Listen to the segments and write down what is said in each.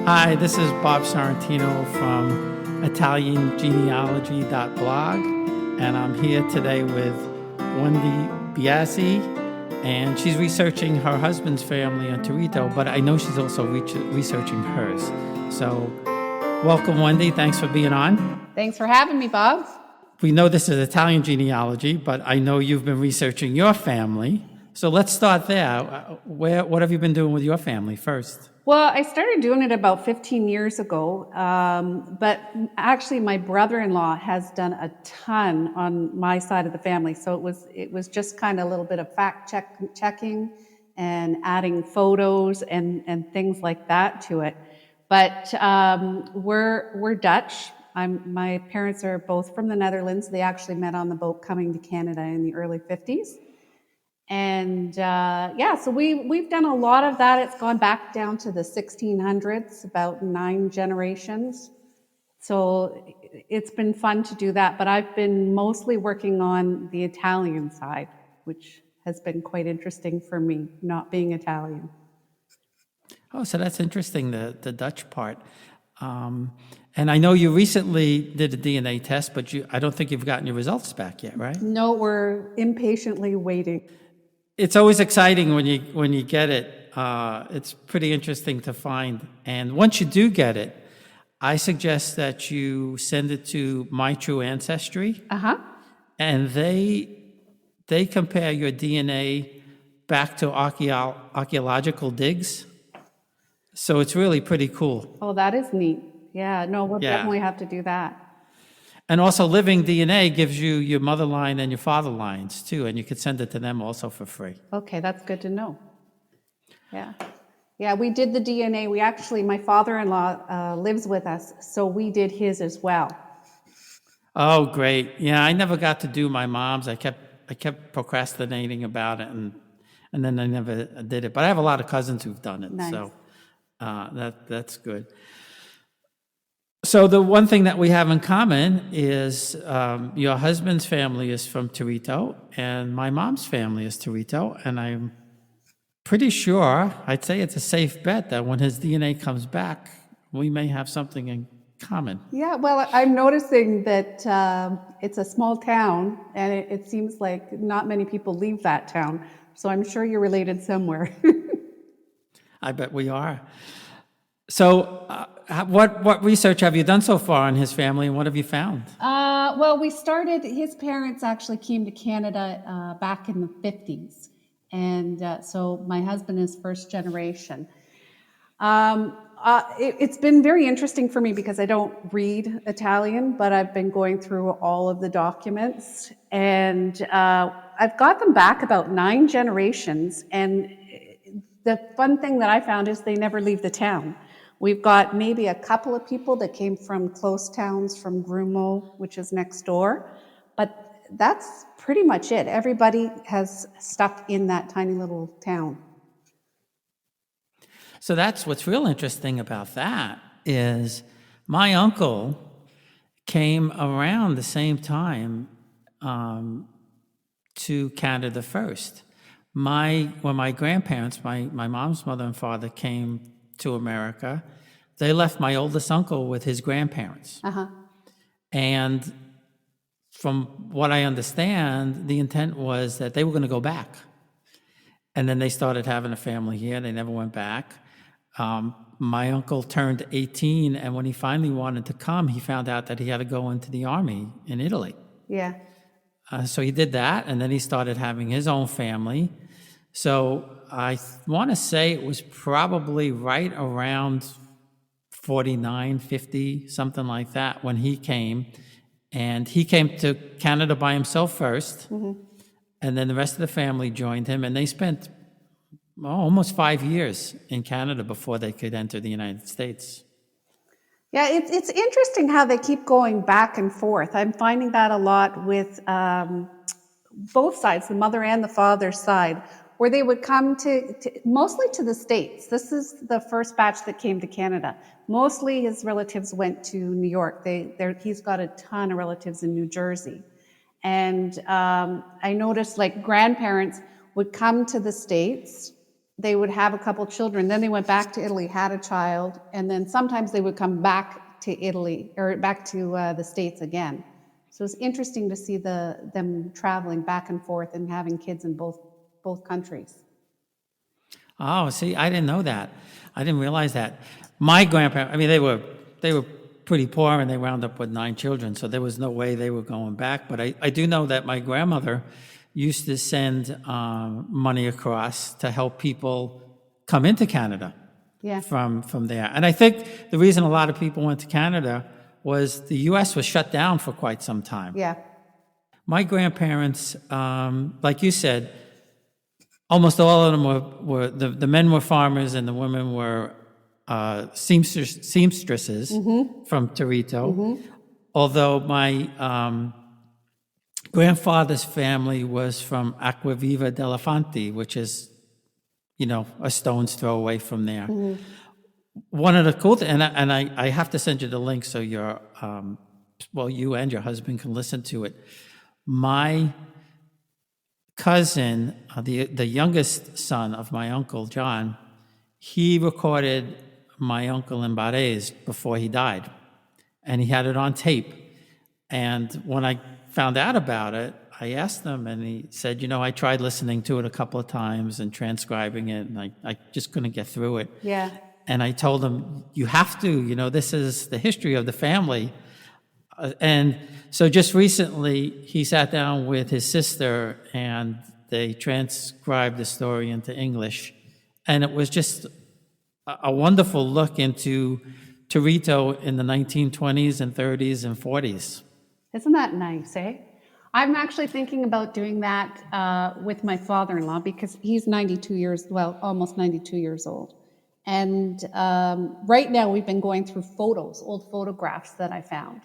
Hi, this is Bob Sorrentino from ItalianGenealogy.blog, and I'm here today with Wendy Biasi, and she's researching her husband's family in Torito, but I know she's also researching hers. So, welcome, Wendy. Thanks for being on. Thanks for having me, Bob. We know this is Italian genealogy, but I know you've been researching your family. So let's start there. What have you been doing with your family first? Well, I started doing it about 15 years ago, but actually my brother-in-law has done a ton on my side of the family. So it was just kind of a little bit of checking and adding photos and things like that to it. But we're Dutch. My parents are both from the Netherlands. They actually met on the boat coming to Canada in the early 50s. And so we've done a lot of that. It's gone back down to the 1600s, about 9 generations. So it's been fun to do that. But I've been mostly working on the Italian side, which has been quite interesting for me, not being Italian. Oh, so that's interesting, the Dutch part. And I know you recently did a DNA test, but I don't think you've gotten your results back yet, right? No, we're impatiently waiting. It's always exciting when you get it. It's pretty interesting to find. And once you do get it, I suggest that you send it to My True Ancestry. And they compare your DNA back to archaeological digs. So it's really pretty cool. Oh, that is neat. Yeah, no, we'll definitely have to do that. And also, living DNA gives you your mother line and your father lines, too, and you could send it to them also for free. Okay, that's good to know. Yeah. Yeah, we did the DNA. My father-in-law lives with us, so we did his as well. Oh, great. Yeah, I never got to do my mom's. I kept procrastinating about it, and then I never did it. But I have a lot of cousins who've done it, nice. So that's good. So the one thing that we have in common is your husband's family is from Torito, and my mom's family is Torito, and I'm pretty sure, I'd say it's a safe bet that when his DNA comes back, we may have something in common. Yeah, well, I'm noticing that it's a small town, and it seems like not many people leave that town, so I'm sure you're related somewhere. I bet we are. So what research have you done so far on his family, and what have you found? Well, his parents actually came to Canada back in the 50s. And so my husband is first generation. It's been very interesting for me because I don't read Italian, but I've been going through all of the documents. And I've got them back about 9 generations. And the fun thing that I found is they never leave the town. We've got maybe a couple of people that came from close towns, from Grumo, which is next door, but that's pretty much it. Everybody has stuck in that tiny little town. So that's what's real interesting about that is my uncle came around the same time to Canada first. When my grandparents, my mom's mother and father came to America, they left my oldest uncle with his grandparents. And from what I understand, the intent was that they were going to go back. And then they started having a family here. They never went back. My uncle turned 18, and when he finally wanted to come, he found out that he had to go into the army in Italy. Yeah. So he did that, and then he started having his own family. So I want to say it was probably right around 49, 50, something like that, when he came. And he came to Canada by himself first, and then the rest of the family joined him, and they spent almost 5 years in Canada before they could enter the United States. Yeah, it's interesting how they keep going back and forth. I'm finding that a lot with both sides, the mother and the father side, where they would come to mostly to the States. This is the first batch that came to Canada. Mostly his relatives went to New York. He's got a ton of relatives in New Jersey. And I noticed like grandparents would come to the States. They would have a couple children. Then they went back to Italy, had a child. And then sometimes they would come back to Italy or back to the States again. So it's interesting to see them traveling back and forth and having kids in both countries. Oh, see, I didn't know that. I didn't realize that. My grandparents, I mean, they were pretty poor, and they wound up with 9 children, so there was no way they were going back. But I do know that my grandmother used to send money across to help people come into Canada from there. And I think the reason a lot of people went to Canada was the U.S. was shut down for quite some time. Yeah. My grandparents, like you said, almost all of them were the men were farmers and the women were seamstresses from Torito. Although my grandfather's family was from Acquaviva dell'Infanti, which is, a stone's throw away from there. One of the cool things, and I have to send you the link so you and your husband can listen to it. My cousin, the youngest son of my uncle John, he recorded my uncle in Bari before he died, and he had it on tape. And when I found out about it, I asked him, and he said, I tried listening to it a couple of times and transcribing it, and I just couldn't get through it. Yeah. And I told him, you have to, this is the history of the family. And so just recently, he sat down with his sister, and they transcribed the story into English. And it was just a wonderful look into Torito in the 1920s and 30s and 40s. Isn't that nice, eh? I'm actually thinking about doing that with my father-in-law because he's almost 92 years old. And right now we've been going through old photographs that I found,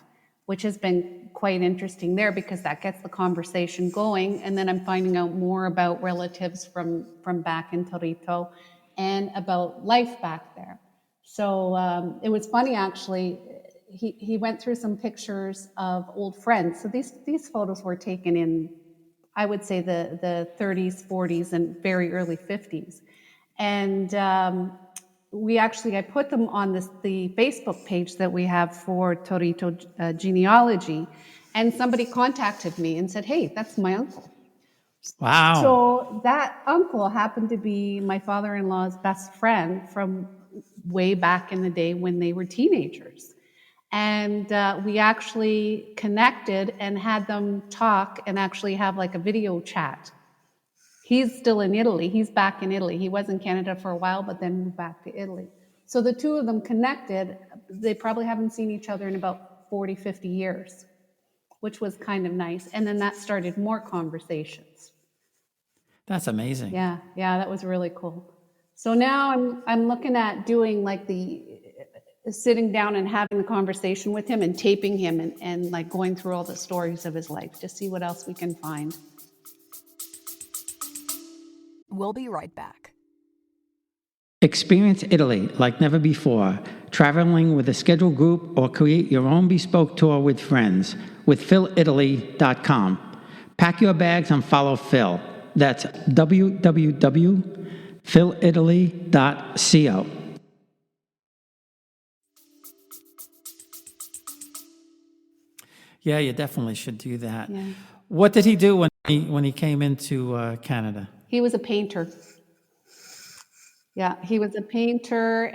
which has been quite interesting there because that gets the conversation going. And then I'm finding out more about relatives from back in Torito and about life back there. So it was funny, actually. He went through some pictures of old friends. So these photos were taken in, I would say, the 30s, 40s, and very early 50s. And I put them on the Facebook page that we have for Torito genealogy, and somebody contacted me and said, "Hey, that's my uncle." Wow. So that uncle happened to be my father-in-law's best friend from way back in the day when they were teenagers. And we actually connected and had them talk and actually have like a video chat. He's still in Italy. He's back in Italy. He was in Canada for a while, but then moved back to Italy. So the two of them connected. They probably haven't seen each other in about 40, 50 years, which was kind of nice. And then that started more conversations. That's amazing. Yeah, that was really cool. So now I'm looking at doing like sitting down and having the conversation with him and taping him and like going through all the stories of his life to see what else we can find. We'll be right back. Experience Italy like never before, traveling with a scheduled group or create your own bespoke tour with friends with PhilItaly.com. Pack your bags and follow Phil. That's www.philitaly.co. Yeah, you definitely should do that. Yeah. What did he do when he came into Canada? He was a painter. Yeah, he was a painter.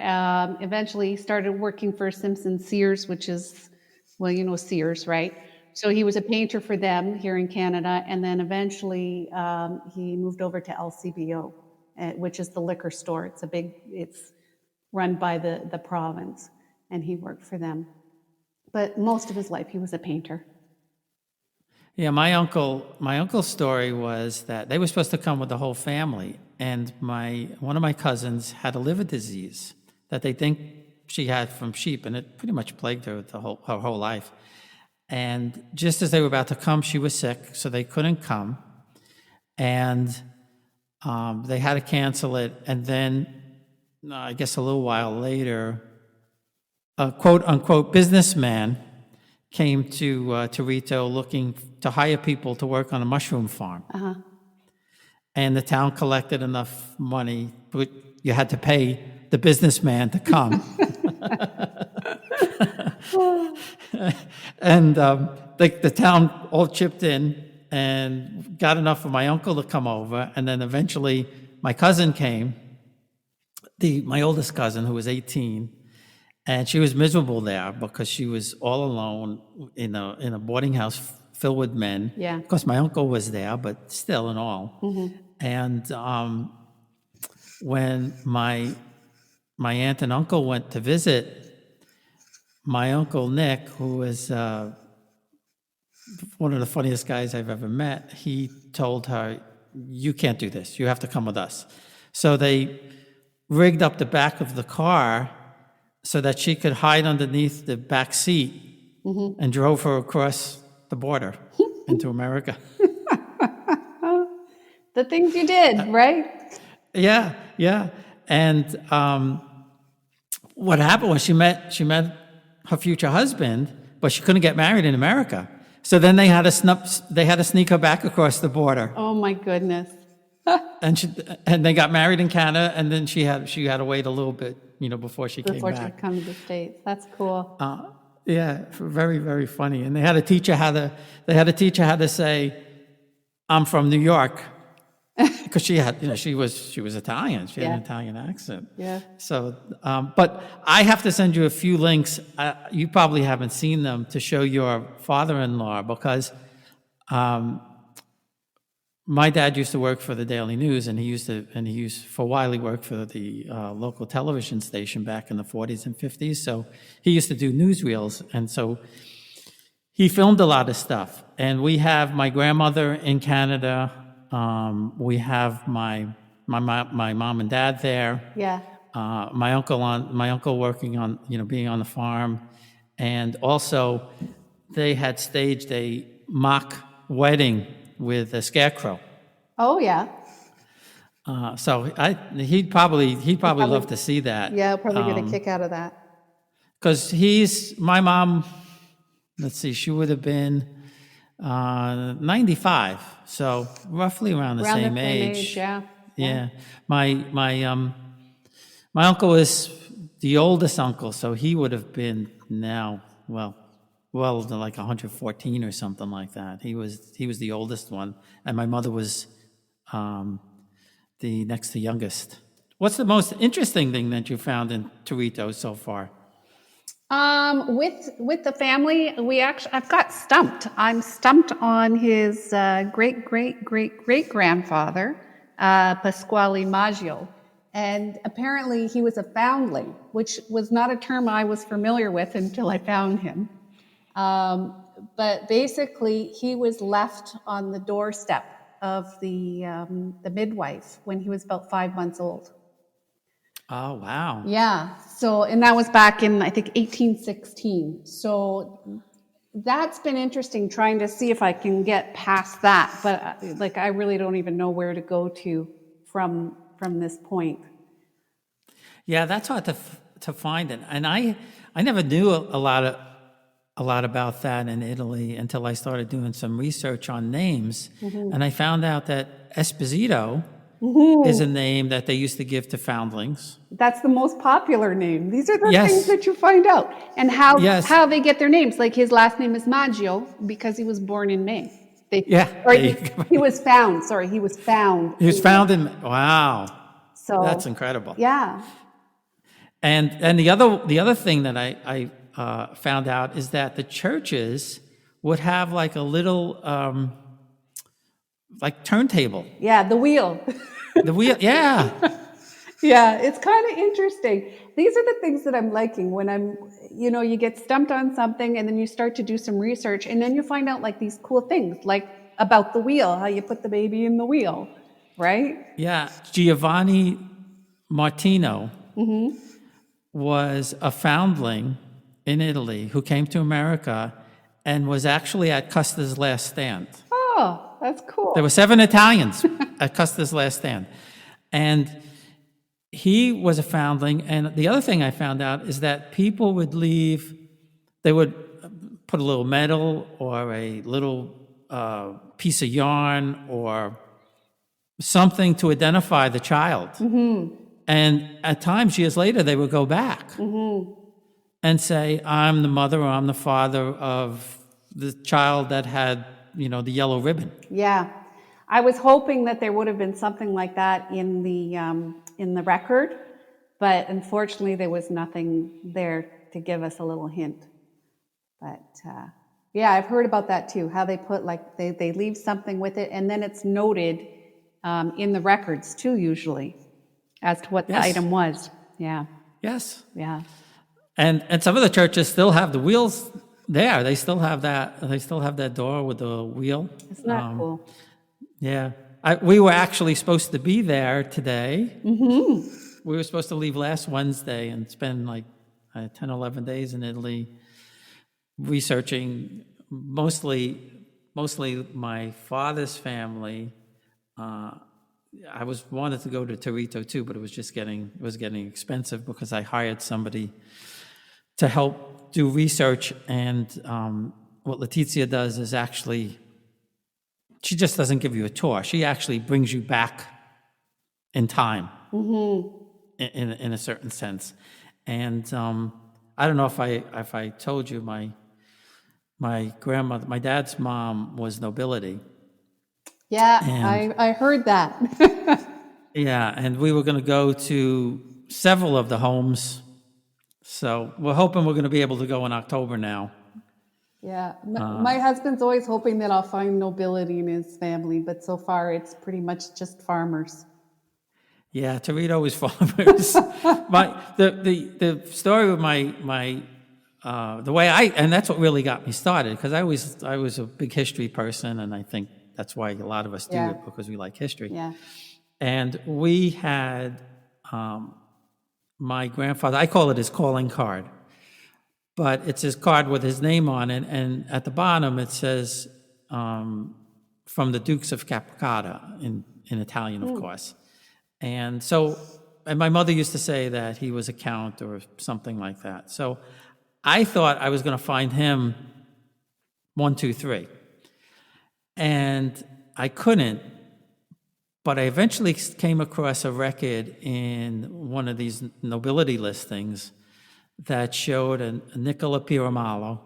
Eventually, he started working for Simpson Sears, which is, Sears, right? So he was a painter for them here in Canada, and then eventually he moved over to LCBO, which is the liquor store. It's run by the province, and he worked for them. But most of his life, he was a painter. Yeah, my uncle's story was that they were supposed to come with the whole family, and one of my cousins had a liver disease that they think she had from sheep, and it pretty much plagued her her whole life. And just as they were about to come, she was sick, so they couldn't come. And They had to cancel it, and then I guess a little while later, a quote unquote businessman came to Torito looking to hire people to work on a mushroom farm. And the town collected enough money, but you had to pay the businessman to come. And the town all chipped in and got enough for my uncle to come over. And then eventually my cousin came, my oldest cousin, who was 18, and she was miserable there because she was all alone in a boarding house filled with men. Yeah. Of course, my uncle was there, but still and all. And when my aunt and uncle went to visit, my uncle Nick, who was one of the funniest guys I've ever met, he told her, "You can't do this. You have to come with us." So they rigged up the back of the car so that she could hide underneath the back seat and drove her across the border into America. The things you did, right? Yeah. And what happened was she met her future husband, but she couldn't get married in America. So then they had to sneak her back across the border. Oh my goodness. And they got married in Canada, and then she had to wait a little bit, before she came Before she back. could come to the States. That's cool. Yeah, very, very funny. And they had to teach her how to say, "I'm from New York," because she had, she was Italian. She had an Italian accent. Yeah. So, but I have to send you a few links. You probably haven't seen them to show your father-in-law, because my dad used to work for the Daily News, and he used for a while he worked for the local television station back in the 40s and 50s. So he used to do newsreels, and so he filmed a lot of stuff. And we have my grandmother in Canada. We have my mom and dad there. Yeah. My uncle working on, being on the farm, and also they had staged a mock wedding with a scarecrow. Oh yeah. So he'd probably love to see that. Yeah, probably get a kick out of that. Because my mom. Let's see, she would have been 95, so roughly around the same age. Yeah. My uncle is the oldest uncle, so he would have been now like 114 or something like that. He was the oldest one, and my mother was the next to youngest. What's the most interesting thing that you found in Torito so far? With the family, I've got stumped. I'm stumped on his great grandfather, Pasquale Maggio. And apparently he was a foundling, which was not a term I was familiar with until I found him. But basically he was left on the doorstep of the midwife when he was about 5 months old. Oh, wow. Yeah. So, and that was back in, I think, 1816. So that's been interesting, trying to see if I can get past that. But I really don't even know where to go to from this point. Yeah, that's hard to find it. And I never knew a lot about that in Italy until I started doing some research on names. Mm-hmm. And I found out that Esposito is a name that they used to give to foundlings. That's the most popular name. These are the things that you find out. And how they get their names. Like his last name is Maggio because he was born in May. He was found. Sorry, he was found. He was found in, wow. So that's incredible. Yeah. And the other thing that I found out is that the churches would have like a little like turntable. Yeah, the wheel. The wheel, yeah. Yeah, it's kind of interesting. These are the things that I'm liking when I'm, you get stumped on something and then you start to do some research and then you find out like these cool things, like about the wheel, how you put the baby in the wheel, right? Yeah, Giovanni Martino was a foundling in Italy who came to America and was actually at Custer's last stand. Oh, that's cool. There were 7 Italians at Custer's Last Stand. And he was a foundling. And the other thing I found out is that people would leave, they would put a little medal or a little piece of yarn or something to identify the child. Mm-hmm. And at times, years later, they would go back and say, I'm the mother or I'm the father of the child that had, the yellow ribbon. Yeah. I was hoping that there would have been something like that in the record, but unfortunately there was nothing there to give us a little hint. But yeah, I've heard about that too, how they put they leave something with it and then it's noted in the records too, usually, as to what the item was. Yeah. Yes. Yeah. And some of the churches still have the wheels there. They still have that. They still have that door with the wheel. Isn't that cool? Yeah. We were actually supposed to be there today. Mm-hmm. We were supposed to leave last Wednesday and spend 10, 11 days in Italy researching mostly my father's family. I wanted to go to Torito too, but it was getting expensive because I hired somebody to help do research. And what Letizia does is actually, she just doesn't give you a tour. She actually brings you back in time, in a certain sense. And I don't know if I told you, my grandmother, my dad's mom was nobility. Yeah, I heard that. Yeah, and we were going to go to several of the homes. So we're hoping we're going to be able to go in October now. Yeah, my husband's always hoping that I'll find nobility in his family, but so far it's pretty much just farmers. Yeah, Torito is farmers. The story with the way and that's what really got me started, because I was a big history person, and I think that's why a lot of us do it, because we like history. Yeah. And we had my grandfather, I call it his calling card, but it's his card with his name on it, and at the bottom it says, from the Dukes of Capriccata, in Italian, of course. And my mother used to say that he was a count or something like that. So I thought I was going to find him 1, 2, 3. And I couldn't, but I eventually came across a record in one of these nobility listings that showed a Nicola Piramalo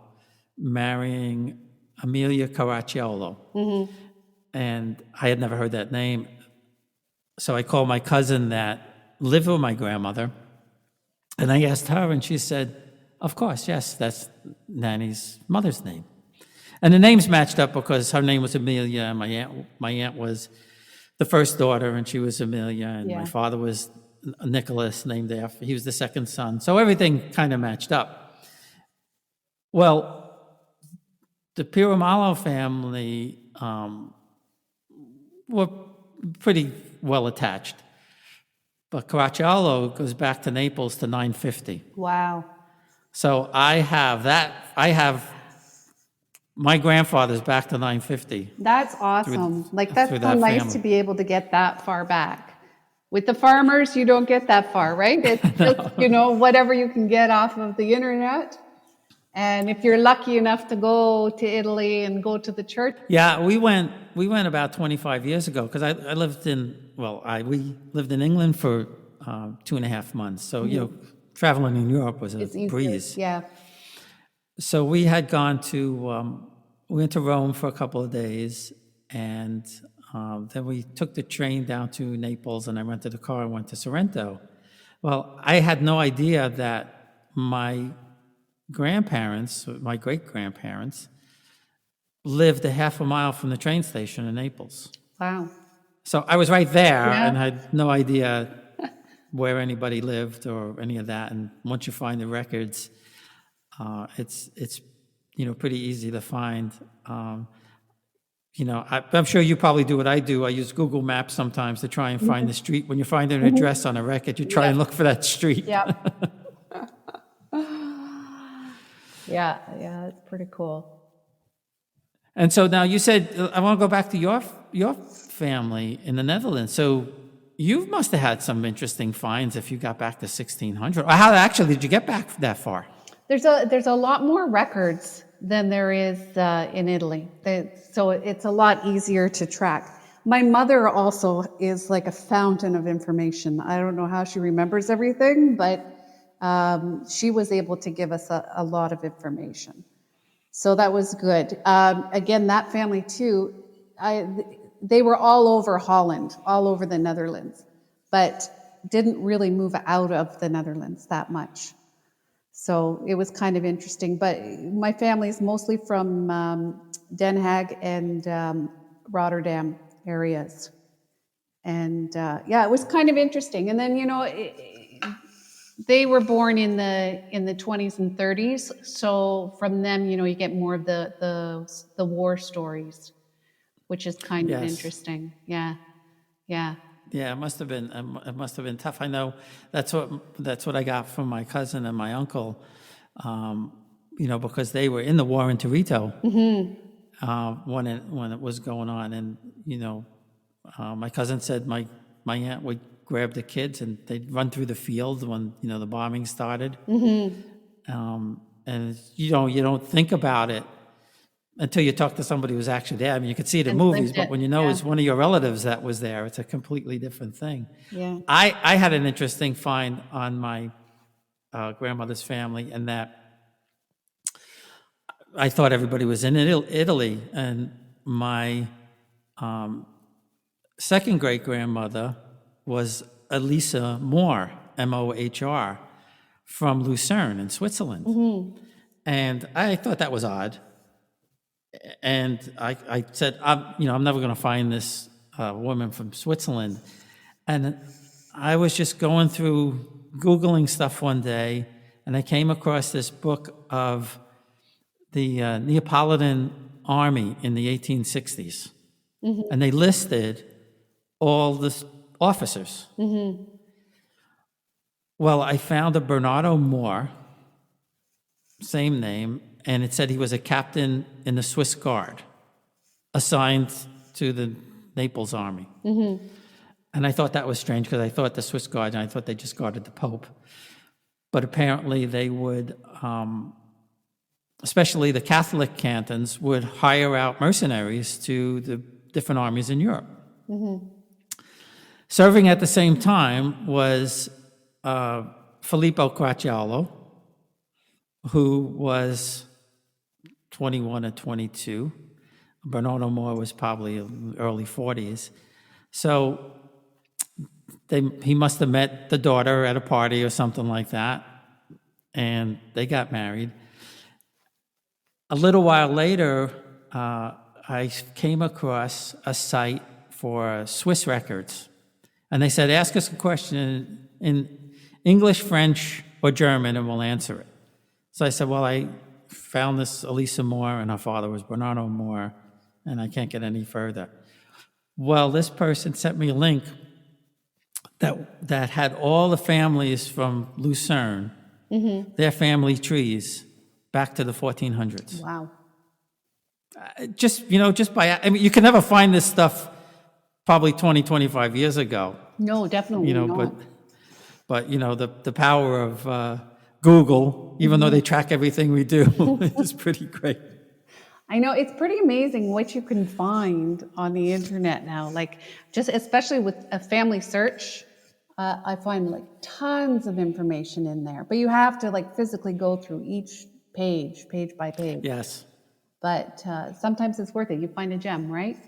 marrying Amelia Caracciolo. Mm-hmm. And I had never heard that name. So I called my cousin that lived with my grandmother, and I asked her, and she said, of course, yes, that's Nanny's mother's name. And the names matched up because her name was Amelia, and my aunt was the first daughter, and she was Amelia, and my father was Nicholas, named after, he was the second son. So everything kind of matched up. Well, the Piramalo family were pretty well attached. But Caracciolo goes back to Naples to 950. Wow. So I have my grandfather's back to 950. That's awesome. That's so that nice family. to be able to get that far back. With the farmers, you don't get that far, right? It's just, whatever you can get off of the internet. And if you're lucky enough to go to Italy and go to the church. Yeah, we went about 25 years ago, because we lived in England for 2.5 months. So, traveling in Europe was a breeze. Yeah. So we had gone we went to Rome for a couple of days, and then we took the train down to Naples, and I rented a car and went to Sorrento. Well, I had no idea that my grandparents, my great-grandparents, lived a half a mile from the train station in Naples. Wow. So I was right there and had no idea where anybody lived or any of that. And once you find the records, it's pretty easy to find. I'm sure you probably do what I do. I use Google Maps sometimes to try and find the street. When you find an address on a record, you try and look for that street. Yeah. Yeah, it's pretty cool. And so now you said, I want to go back to your family in the Netherlands. So you must have had some interesting finds if you got back to 1600. Or how actually did you get back that far? There's a lot more records than there is in Italy. So it's a lot easier to track. My mother also is like a fountain of information. I don't know how she remembers everything, but she was able to give us a lot of information. So that was good. Again, that family too, they were all over Holland, all over the Netherlands, but didn't really move out of the Netherlands that much. So it was kind of interesting. But my family is mostly from Den Haag and Rotterdam areas. And it was kind of interesting. And then, they were born in the 20s and 30s. So from them, you get more of the war stories, which is kind of interesting. Yeah. Yeah. Yeah, it must have been tough. I know that's what I got from my cousin and my uncle, because they were in the war in Torito when it was going on, and my cousin said my aunt would grab the kids and they'd run through the field when the bombing started, and you don't think about it until you talk to somebody who's actually there. I mean, you could see it in movies, but when it's one of your relatives that was there, it's a completely different thing. Yeah. I had an interesting find on my grandmother's family, in that I thought everybody was in Italy, and my second great-grandmother was Elisa Mohr, Mohr, from Lucerne in Switzerland. And I thought that was odd. And I said, I'm never going to find this woman from Switzerland. And I was just going through Googling stuff one day, and I came across this book of the Neapolitan army in the 1860s. And they listed all the officers. Well, I found a Bernardo Mohr, same name, and it said he was a captain in the Swiss Guard, assigned to the Naples army. And I thought that was strange, because I thought the Swiss Guard, and I thought they just guarded the Pope. But apparently they would, especially the Catholic cantons, would hire out mercenaries to the different armies in Europe. Serving at the same time was Filippo Cracciolo, who was 21 or 22. Bernardo Mohr was probably early 40s. So he must have met the daughter at a party or something like that, and they got married. A little while later, I came across a site for Swiss records. And they said, ask us a question in English, French, or German, and we'll answer it. So I said, well, I found this Elisa Mohr, and her father was Bernardo Mohr, and I can't get any further. Well, this person sent me a link that had all the families from Lucerne, their family trees, back to the 1400s. Wow. You can never find this stuff probably 20, 25 years ago. No, definitely not. But the power of Google, even though they track everything we do, is pretty great. I know, it's pretty amazing what you can find on the internet now. Like, just especially with a family search, I find like tons of information in there. But you have to like physically go through each page by page. Yes. But sometimes it's worth it. You find a gem, right?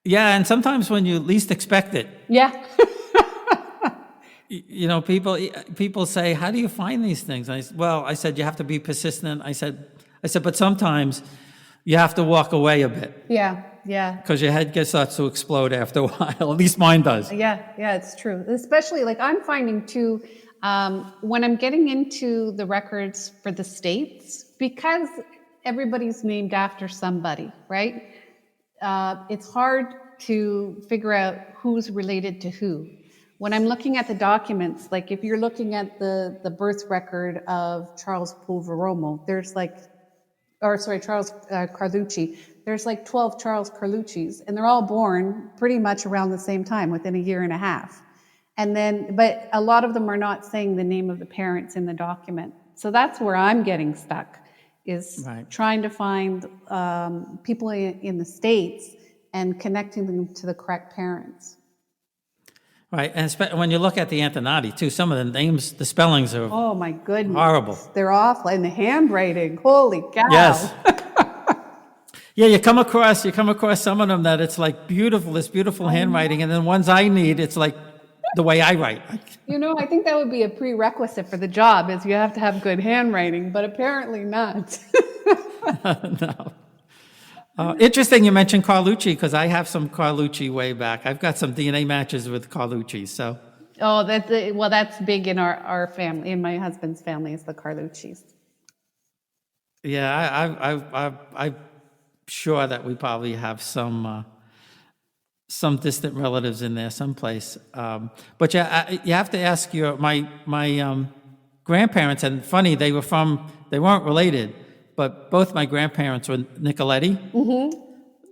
Yeah, and sometimes when you least expect it. Yeah. People say, how do you find these things? I said, you have to be persistent. I said, but sometimes you have to walk away a bit. Yeah. Because your head starts to explode after a while. At least mine does. Yeah, it's true. Especially, like, I'm finding too, when I'm getting into the records for the States, because everybody's named after somebody, right? It's hard to figure out who's related to who. When I'm looking at the documents, like if you're looking at the birth record of Charles Pulveromo, there's like Charles Carlucci. There's like 12 Charles Carluccis, and they're all born pretty much around the same time, within a year and a half. And then, but a lot of them are not saying the name of the parents in the document. So that's where I'm getting stuck, is trying to find people in the States and connecting them to the correct parents. Right, and when you look at the Antonati, too, some of the names, the spellings are oh my goodness, horrible. They're awful, and the handwriting, holy cow! Yes. Yeah, you come across some of them that it's like beautiful, this beautiful handwriting, and then ones I need, it's like the way I write. You know, I think that would be a prerequisite for the job, is you have to have good handwriting, but apparently not. No. Interesting you mentioned Carlucci, because I have some Carlucci way back. I've got some DNA matches with Carlucci, so. Oh, that's big in our family, in my husband's family, is the Carluccis. Yeah, I'm sure that we probably have some distant relatives in there someplace. But you have to ask my grandparents, and funny, they weren't related, but both my grandparents were Nicoletti. Mm-hmm.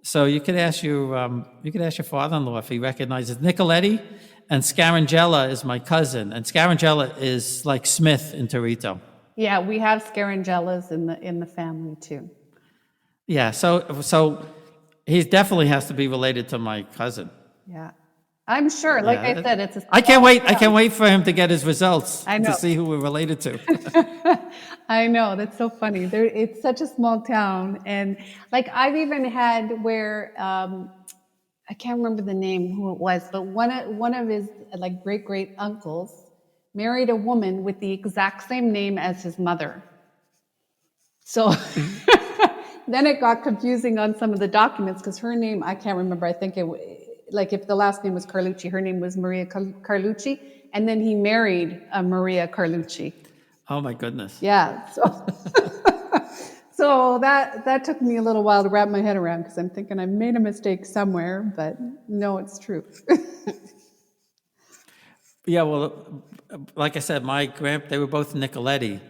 So you could ask your father-in-law if he recognizes Nicoletti, and Scarangella is my cousin, and Scarangella is like Smith in Torito. Yeah, we have Scarangellas in the family too. Yeah, so he definitely has to be related to my cousin. Yeah, I'm sure. Like I said, it's. I can't wait for him to get his results to see who we're related to. I know, that's so funny. It's such a small town, and like I've even had where I can't remember the name who it was, but one of his like great uncles married a woman with the exact same name as his mother. So then it got confusing on some of the documents, because her name, I can't remember, I think like if the last name was Carlucci, her name was Maria Carlucci, and then he married Maria Carlucci. Oh my goodness. Yeah. So that took me a little while to wrap my head around, because I'm thinking I made a mistake somewhere, but no, it's true. Yeah, well, like I said, they were both Nicoletti,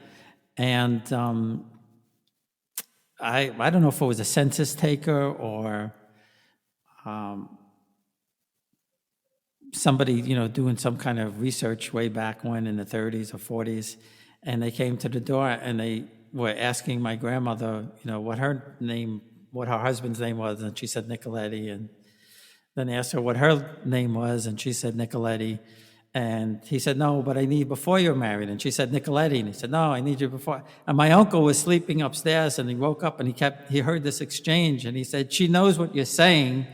and I don't know if it was a census taker or somebody, doing some kind of research way back when in the 30s or 40s, and they came to the door and they were asking my grandmother, what her husband's name was, and she said Nicoletti, and then they asked her what her name was, and she said Nicoletti. And he said, no, but I need before you're married. And she said, Nicoletti. And he said, no, I need you before. And my uncle was sleeping upstairs, and he woke up and he heard this exchange, and he said, she knows what you're saying.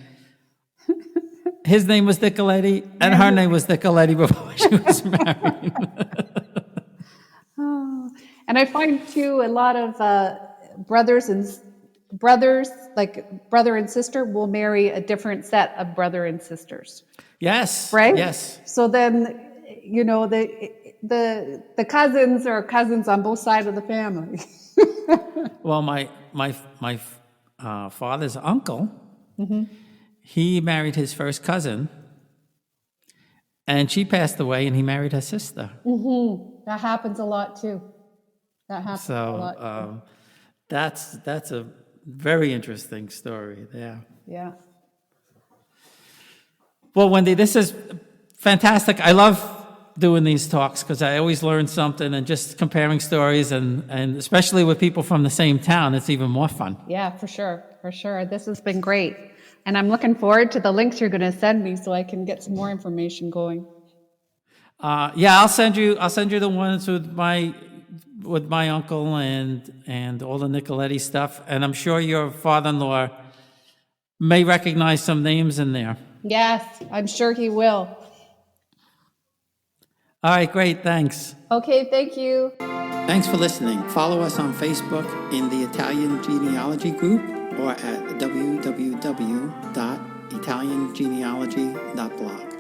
His name was Nicoletti, and her name was Nicoletti before she was married. Oh. And I find too, a lot of brothers, like brother and sister, will marry a different set of brother and sisters. Yes. Right? Yes. So then, the cousins are cousins on both sides of the family. Well, my father's uncle, he married his first cousin, and she passed away, and he married her sister. Mm-hmm. That happens a lot too. A lot. That's a very interesting story there. Yeah. Well, Wendy, this is fantastic. I love doing these talks because I always learn something, and just comparing stories, and especially with people from the same town, it's even more fun. Yeah, for sure. This has been great. And I'm looking forward to the links you're going to send me so I can get some more information going. Yeah, I'll send you the ones with my uncle and all the Nicoletti stuff, and I'm sure your father-in-law may recognize some names in there. Yes, I'm sure he will. All right, great, thanks. Okay, thank you. Thanks for listening. Follow us on Facebook in the Italian Genealogy group, or at www.italiangenealogy.blog.